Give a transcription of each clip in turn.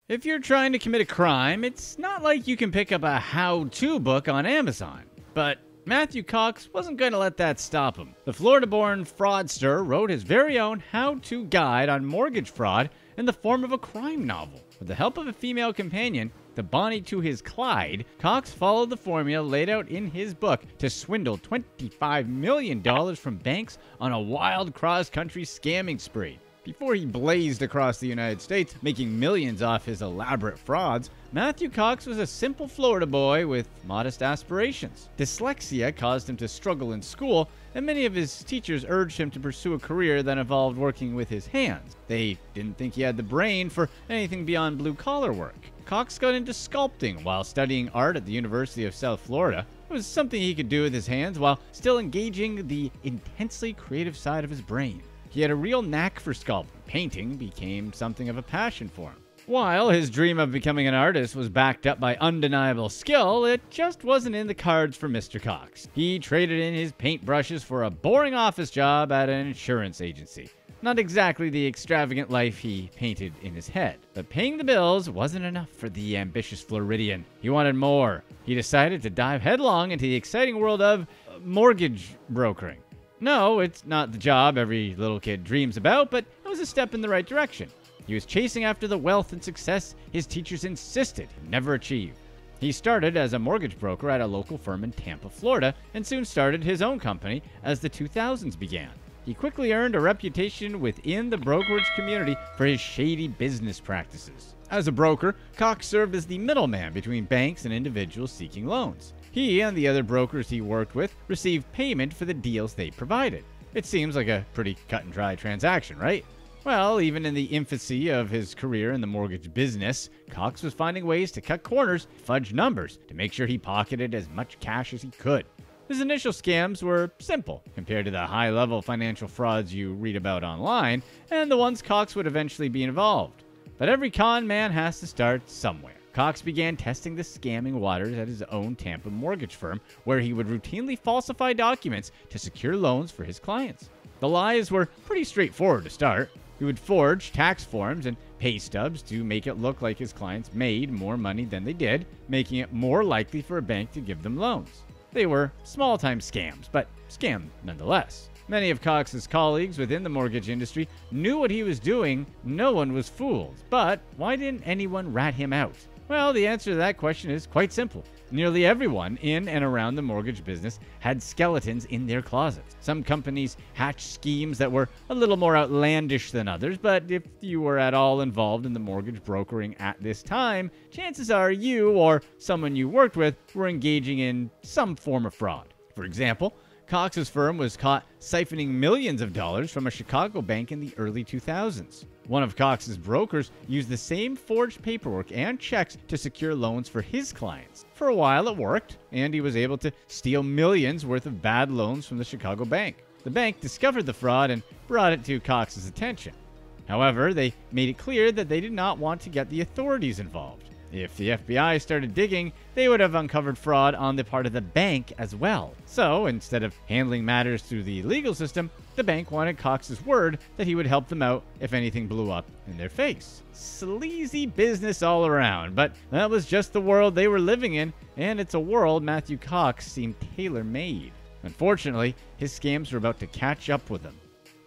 If you're trying to commit a crime, it's not like you can pick up a how-to book on Amazon. But Matthew Cox wasn't going to let that stop him. The Florida-born fraudster wrote his very own how-to guide on mortgage fraud in the form of a crime novel. With the help of a female companion, the Bonnie to his Clyde, Cox followed the formula laid out in his book to swindle $25 million from banks on a wild cross-country scamming spree. Before he blazed across the United States, making millions off his elaborate frauds, Matthew Cox was a simple Florida boy with modest aspirations. Dyslexia caused him to struggle in school, and many of his teachers urged him to pursue a career that involved working with his hands. They didn't think he had the brain for anything beyond blue-collar work. Cox got into sculpting while studying art at the University of South Florida. It was something he could do with his hands while still engaging the intensely creative side of his brain. He had a real knack for sculpting. Painting became something of a passion for him. While his dream of becoming an artist was backed up by undeniable skill, it just wasn't in the cards for Mr. Cox. He traded in his paintbrushes for a boring office job at an insurance agency. Not exactly the extravagant life he painted in his head. But paying the bills wasn't enough for the ambitious Floridian. He wanted more. He decided to dive headlong into the exciting world of mortgage brokering. No, it's not the job every little kid dreams about, but it was a step in the right direction. He was chasing after the wealth and success his teachers insisted he never achieve. He started as a mortgage broker at a local firm in Tampa, Florida, and soon started his own company as the 2000s began. He quickly earned a reputation within the brokerage community for his shady business practices. As a broker, Cox served as the middleman between banks and individuals seeking loans. He and the other brokers he worked with received payment for the deals they provided. It seems like a pretty cut and dry transaction, right? Well, even in the infancy of his career in the mortgage business, Cox was finding ways to cut corners, fudge numbers, to make sure he pocketed as much cash as he could. His initial scams were simple compared to the high-level financial frauds you read about online, and the ones Cox would eventually be involved. But every con man has to start somewhere. Cox began testing the scamming waters at his own Tampa mortgage firm, where he would routinely falsify documents to secure loans for his clients. The lies were pretty straightforward to start. He would forge tax forms and pay stubs to make it look like his clients made more money than they did, making it more likely for a bank to give them loans. They were small-time scams, but scam nonetheless. Many of Cox's colleagues within the mortgage industry knew what he was doing. No one was fooled. But why didn't anyone rat him out? Well, the answer to that question is quite simple. Nearly everyone in and around the mortgage business had skeletons in their closets. Some companies hatched schemes that were a little more outlandish than others, but if you were at all involved in the mortgage brokering at this time, chances are you or someone you worked with were engaging in some form of fraud. For example, Cox's firm was caught siphoning millions of dollars from a Chicago bank in the early 2000s. One of Cox's brokers used the same forged paperwork and checks to secure loans for his clients. For a while it worked, and he was able to steal millions worth of bad loans from the Chicago bank. The bank discovered the fraud and brought it to Cox's attention. However, they made it clear that they did not want to get the authorities involved. If the FBI started digging, they would have uncovered fraud on the part of the bank as well. So, instead of handling matters through the legal system, the bank wanted Cox's word that he would help them out if anything blew up in their face. Sleazy business all around, but that was just the world they were living in, and it's a world Matthew Cox seemed tailor-made. Unfortunately, his scams were about to catch up with him.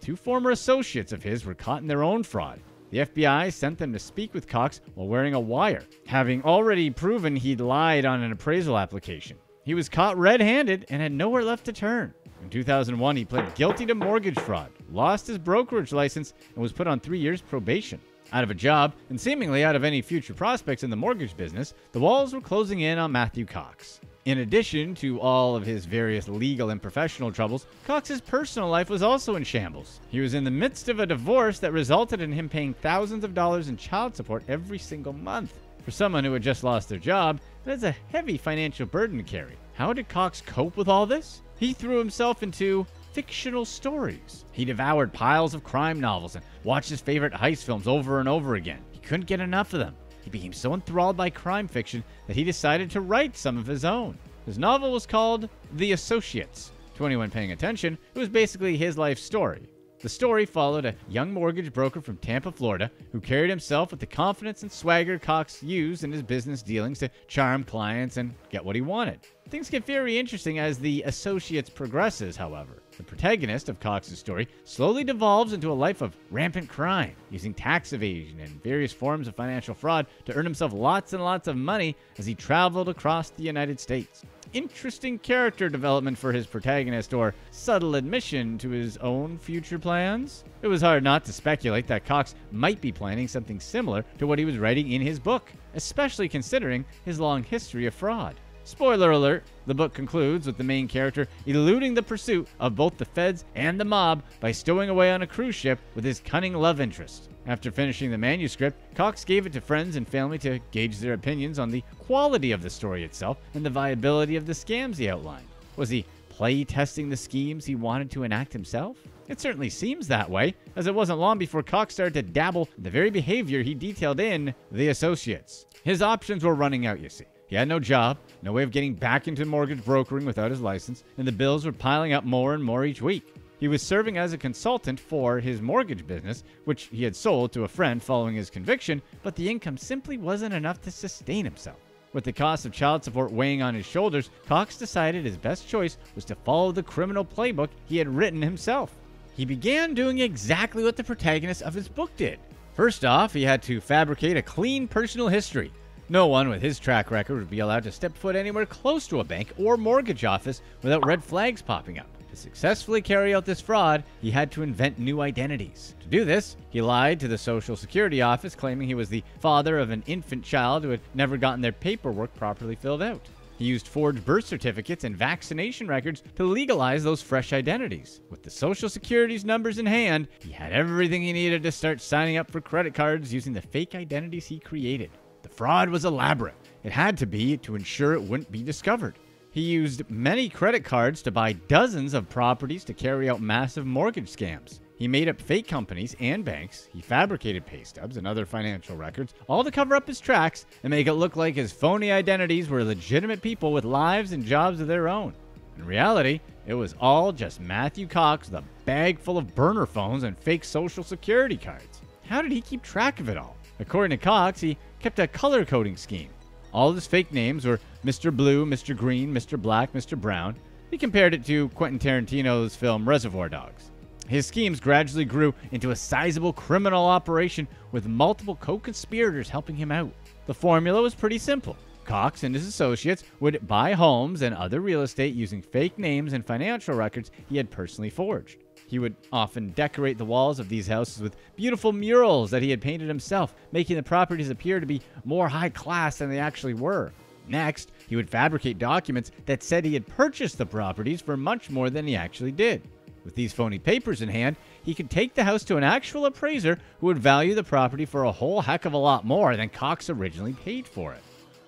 Two former associates of his were caught in their own fraud. The FBI sent them to speak with Cox while wearing a wire, having already proven he'd lied on an appraisal application. He was caught red-handed and had nowhere left to turn. In 2001, he pled guilty to mortgage fraud, lost his brokerage license, and was put on 3 years probation. Out of a job, and seemingly out of any future prospects in the mortgage business, the walls were closing in on Matthew Cox. In addition to all of his various legal and professional troubles, Cox's personal life was also in shambles. He was in the midst of a divorce that resulted in him paying thousands of dollars in child support every single month. For someone who had just lost their job, that is a heavy financial burden to carry. How did Cox cope with all this? He threw himself into fictional stories. He devoured piles of crime novels and watched his favorite heist films over and over again. He couldn't get enough of them. He became so enthralled by crime fiction that he decided to write some of his own. His novel was called The Associates. To anyone paying attention, it was basically his life story. The story followed a young mortgage broker from Tampa, Florida, who carried himself with the confidence and swagger Cox used in his business dealings to charm clients and get what he wanted. Things get very interesting as The Associates progresses, however. The protagonist of Cox's story slowly devolves into a life of rampant crime, using tax evasion and various forms of financial fraud to earn himself lots and lots of money as he traveled across the United States. Interesting character development for his protagonist, or subtle admission to his own future plans. It was hard not to speculate that Cox might be planning something similar to what he was writing in his book, especially considering his long history of fraud. Spoiler alert, the book concludes with the main character eluding the pursuit of both the feds and the mob by stowing away on a cruise ship with his cunning love interest. After finishing the manuscript, Cox gave it to friends and family to gauge their opinions on the quality of the story itself and the viability of the scams he outlined. Was he play testing the schemes he wanted to enact himself? It certainly seems that way, as it wasn't long before Cox started to dabble in the very behavior he detailed in The Associates. His options were running out, you see. He had no job, no way of getting back into mortgage brokering without his license, and the bills were piling up more and more each week. He was serving as a consultant for his mortgage business, which he had sold to a friend following his conviction, but the income simply wasn't enough to sustain himself. With the cost of child support weighing on his shoulders, Cox decided his best choice was to follow the criminal playbook he had written himself. He began doing exactly what the protagonist of his book did. First off, he had to fabricate a clean personal history. No one with his track record would be allowed to step foot anywhere close to a bank or mortgage office without red flags popping up. To successfully carry out this fraud, he had to invent new identities. To do this, he lied to the Social Security office, claiming he was the father of an infant child who had never gotten their paperwork properly filled out. He used forged birth certificates and vaccination records to legalize those fresh identities. With the Social Security's numbers in hand, he had everything he needed to start signing up for credit cards using the fake identities he created. The fraud was elaborate. It had to be to ensure it wouldn't be discovered. He used many credit cards to buy dozens of properties to carry out massive mortgage scams. He made up fake companies and banks. He fabricated pay stubs and other financial records, all to cover up his tracks and make it look like his phony identities were legitimate people with lives and jobs of their own. In reality, it was all just Matthew Cox with a bag full of burner phones and fake Social Security cards. How did he keep track of it all? According to Cox, he kept a color coding scheme. All his fake names were Mr. Blue, Mr. Green, Mr. Black, Mr. Brown. He compared it to Quentin Tarantino's film Reservoir Dogs. His schemes gradually grew into a sizable criminal operation with multiple co-conspirators helping him out. The formula was pretty simple. Cox and his associates would buy homes and other real estate using fake names and financial records he had personally forged. He would often decorate the walls of these houses with beautiful murals that he had painted himself, making the properties appear to be more high class than they actually were. Next, he would fabricate documents that said he had purchased the properties for much more than he actually did. With these phony papers in hand, he could take the house to an actual appraiser who would value the property for a whole heck of a lot more than Cox originally paid for it.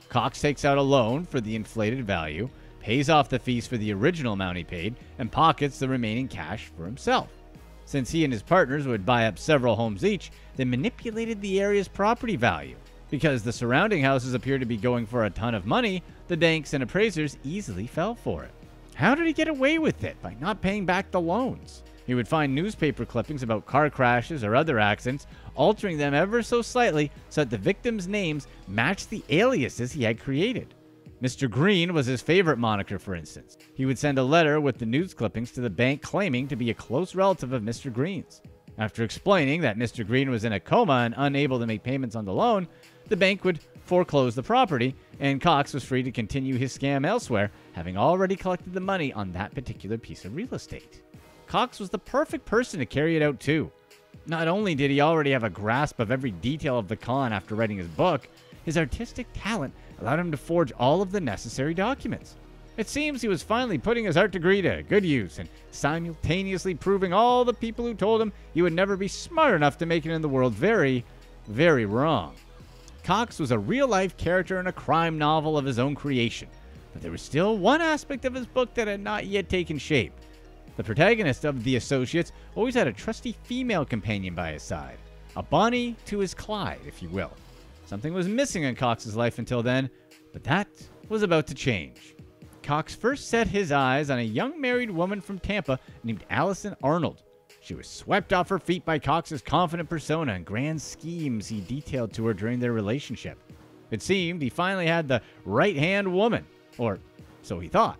Cox takes out a loan for the inflated value, pays off the fees for the original amount he paid, and pockets the remaining cash for himself. Since he and his partners would buy up several homes each, they manipulated the area's property value. Because the surrounding houses appeared to be going for a ton of money, the banks and appraisers easily fell for it. How did he get away with it? By not paying back the loans. He would find newspaper clippings about car crashes or other accidents, altering them ever so slightly so that the victims' names matched the aliases he had created. Mr. Green was his favorite moniker, for instance. He would send a letter with the news clippings to the bank claiming to be a close relative of Mr. Green's. After explaining that Mr. Green was in a coma and unable to make payments on the loan, the bank would foreclose the property, and Cox was free to continue his scam elsewhere, having already collected the money on that particular piece of real estate. Cox was the perfect person to carry it out too. Not only did he already have a grasp of every detail of the con after writing his book, his artistic talent allowed him to forge all of the necessary documents. It seems he was finally putting his art degree to good use and simultaneously proving all the people who told him he would never be smart enough to make it in the world very, very wrong. Cox was a real-life character in a crime novel of his own creation, but there was still one aspect of his book that had not yet taken shape. The protagonist of The Associates always had a trusty female companion by his side, a Bonnie to his Clyde, if you will. Something was missing in Cox's life until then, but that was about to change. Cox first set his eyes on a young married woman from Tampa named Allison Arnold. She was swept off her feet by Cox's confident persona and grand schemes he detailed to her during their relationship. It seemed he finally had the right-hand woman, or so he thought.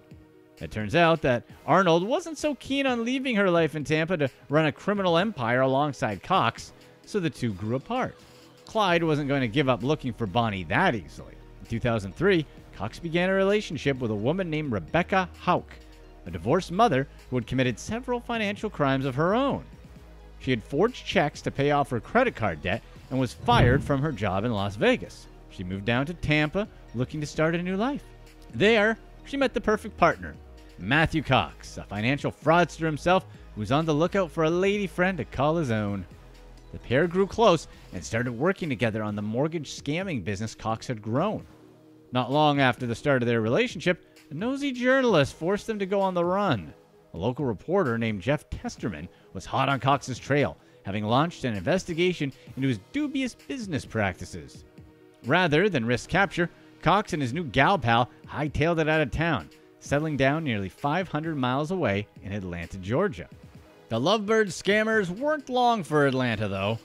It turns out that Arnold wasn't so keen on leaving her life in Tampa to run a criminal empire alongside Cox, so the two grew apart. Clyde wasn't going to give up looking for Bonnie that easily. In 2003, Cox began a relationship with a woman named Rebecca Hauk, a divorced mother who had committed several financial crimes of her own. She had forged checks to pay off her credit card debt and was fired from her job in Las Vegas. She moved down to Tampa, looking to start a new life. There, she met the perfect partner, Matthew Cox, a financial fraudster himself who was on the lookout for a lady friend to call his own. The pair grew close and started working together on the mortgage scamming business Cox had grown. Not long after the start of their relationship, a nosy journalist forced them to go on the run. A local reporter named Jeff Testerman was hot on Cox's trail, having launched an investigation into his dubious business practices. Rather than risk capture, Cox and his new gal pal hightailed it out of town, settling down nearly 500 miles away in Atlanta, Georgia. The Lovebird scammers weren't long for Atlanta, though.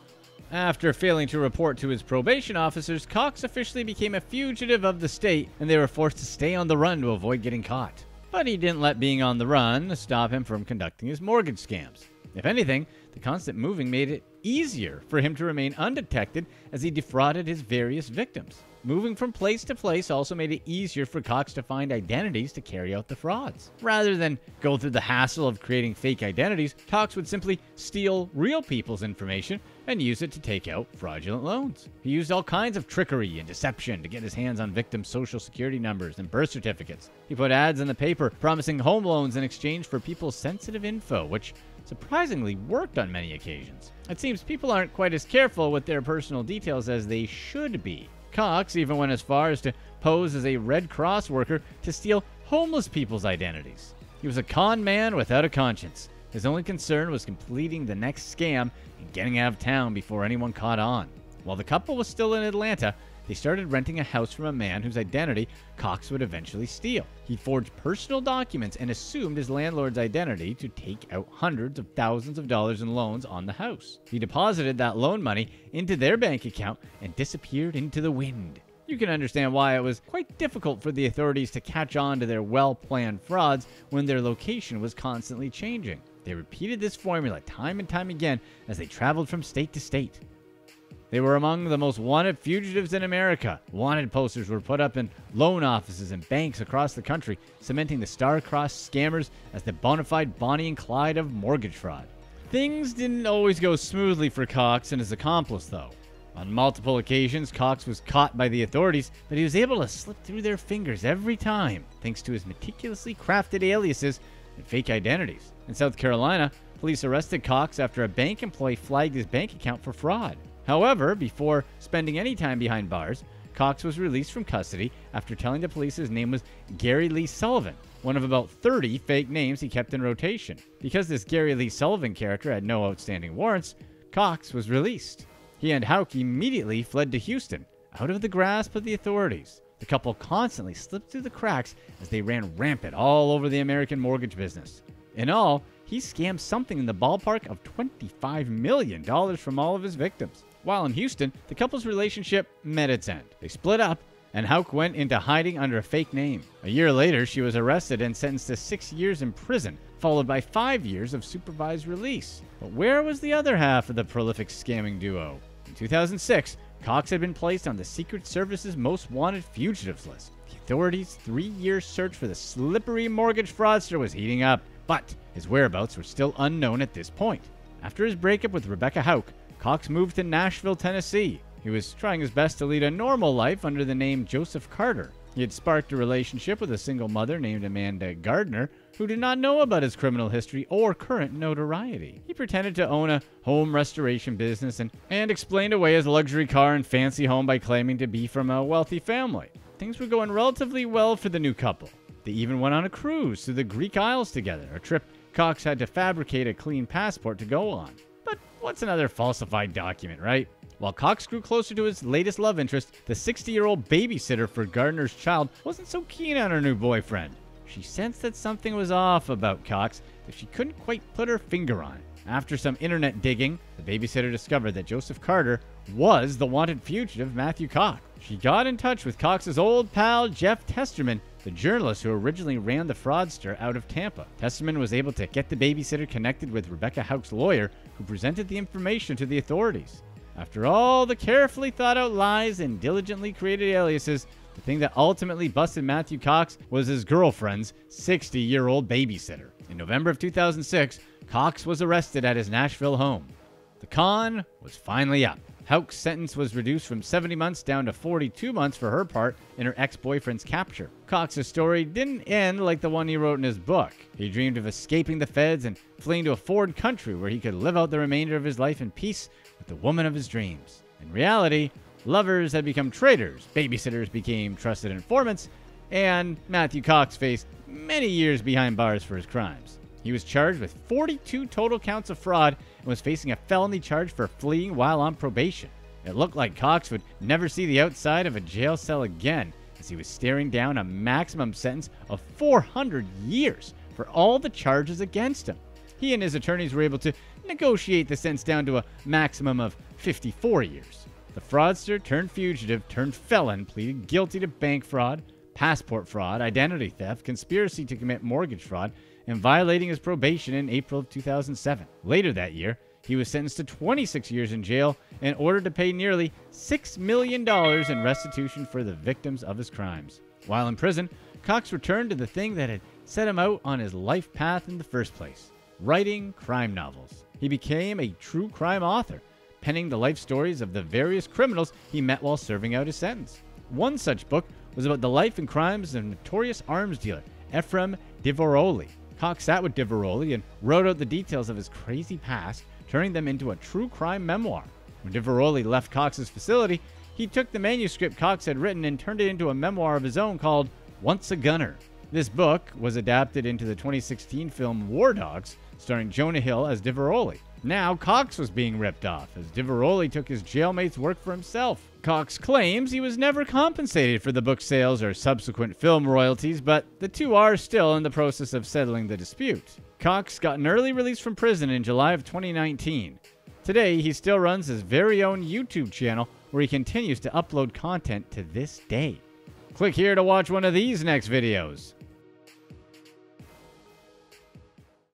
After failing to report to his probation officers, Cox officially became a fugitive of the state, and they were forced to stay on the run to avoid getting caught. But he didn't let being on the run stop him from conducting his mortgage scams. If anything, the constant moving made it easier for him to remain undetected as he defrauded his various victims. Moving from place to place also made it easier for Cox to find identities to carry out the frauds. Rather than go through the hassle of creating fake identities, Cox would simply steal real people's information and use it to take out fraudulent loans. He used all kinds of trickery and deception to get his hands on victims' social security numbers and birth certificates. He put ads in the paper promising home loans in exchange for people's sensitive info, which surprisingly worked on many occasions. It seems people aren't quite as careful with their personal details as they should be. Cox even went as far as to pose as a Red Cross worker to steal homeless people's identities. He was a con man without a conscience. His only concern was completing the next scam and getting out of town before anyone caught on. While the couple was still in Atlanta, they started renting a house from a man whose identity Cox would eventually steal. He forged personal documents and assumed his landlord's identity to take out hundreds of thousands of dollars in loans on the house. He deposited that loan money into their bank account and disappeared into the wind. You can understand why it was quite difficult for the authorities to catch on to their well-planned frauds when their location was constantly changing. They repeated this formula time and time again as they traveled from state to state. They were among the most wanted fugitives in America. Wanted posters were put up in loan offices and banks across the country, cementing the star-crossed scammers as the bona fide Bonnie and Clyde of mortgage fraud. Things didn't always go smoothly for Cox and his accomplice, though. On multiple occasions, Cox was caught by the authorities, but he was able to slip through their fingers every time, thanks to his meticulously crafted aliases and fake identities. In South Carolina, police arrested Cox after a bank employee flagged his bank account for fraud. However, before spending any time behind bars, Cox was released from custody after telling the police his name was Gary Lee Sullivan, one of about 30 fake names he kept in rotation. Because this Gary Lee Sullivan character had no outstanding warrants, Cox was released. He and Hauk immediately fled to Houston, out of the grasp of the authorities. The couple constantly slipped through the cracks as they ran rampant all over the American mortgage business. In all, he scammed something in the ballpark of $25 million from all of his victims. While in Houston, the couple's relationship met its end. They split up, and Hauk went into hiding under a fake name. A year later, she was arrested and sentenced to 6 years in prison, followed by 5 years of supervised release. But where was the other half of the prolific scamming duo? In 2006, Cox had been placed on the Secret Service's most wanted fugitives list. The authorities' 3-year search for the slippery mortgage fraudster was heating up, but his whereabouts were still unknown at this point. After his breakup with Rebecca Hauk, Cox moved to Nashville, Tennessee. He was trying his best to lead a normal life under the name Joseph Carter. He had sparked a relationship with a single mother named Amanda Gardner, who did not know about his criminal history or current notoriety. He pretended to own a home restoration business and explained away his luxury car and fancy home by claiming to be from a wealthy family. Things were going relatively well for the new couple. They even went on a cruise to the Greek Isles together, a trip Cox had to fabricate a clean passport to go on. But what's another falsified document, right? While Cox grew closer to his latest love interest, the 60-year-old babysitter for Gardner's child wasn't so keen on her new boyfriend. She sensed that something was off about Cox that she couldn't quite put her finger on. After some internet digging, the babysitter discovered that Joseph Carter was the wanted fugitive Matthew Cox. She got in touch with Cox's old pal Jeff Testerman, the journalist who originally ran the fraudster out of Tampa. Testerman was able to get the babysitter connected with Rebecca Houck's lawyer, who presented the information to the authorities. After all the carefully thought out lies and diligently created aliases, the thing that ultimately busted Matthew Cox was his girlfriend's 60-year-old babysitter. In November of 2006, Cox was arrested at his Nashville home. The con was finally up. Houck's sentence was reduced from 70 months down to 42 months for her part in her ex-boyfriend's capture. Cox's story didn't end like the one he wrote in his book. He dreamed of escaping the feds and fleeing to a foreign country where he could live out the remainder of his life in peace with the woman of his dreams. In reality, lovers had become traitors, babysitters became trusted informants, and Matthew Cox faced many years behind bars for his crimes. He was charged with 42 total counts of fraud and was facing a felony charge for fleeing while on probation. It looked like Cox would never see the outside of a jail cell again, as he was staring down a maximum sentence of 400 years for all the charges against him. He and his attorneys were able to negotiate the sentence down to a maximum of 54 years. The fraudster turned fugitive turned felon pleaded guilty to bank fraud, passport fraud, identity theft, conspiracy to commit mortgage fraud, and violating his probation in April of 2007. Later that year, he was sentenced to 26 years in jail and ordered to pay nearly $6 million in restitution for the victims of his crimes. While in prison, Cox returned to the thing that had set him out on his life path in the first place: writing crime novels. He became a true crime author, penning the life stories of the various criminals he met while serving out his sentence. One such book was about the life and crimes of notorious arms dealer Ephraim Diveroli. Cox sat with Diveroli and wrote out the details of his crazy past, turning them into a true crime memoir. When Diveroli left Cox's facility, he took the manuscript Cox had written and turned it into a memoir of his own called Once a Gunner. This book was adapted into the 2016 film War Dogs, starring Jonah Hill as Diveroli. Now Cox was being ripped off, as Diveroli took his jailmate's work for himself. Cox claims he was never compensated for the book sales or subsequent film royalties, but the two are still in the process of settling the dispute. Cox got an early release from prison in July of 2019. Today, he still runs his very own YouTube channel where he continues to upload content to this day. Click here to watch one of these next videos.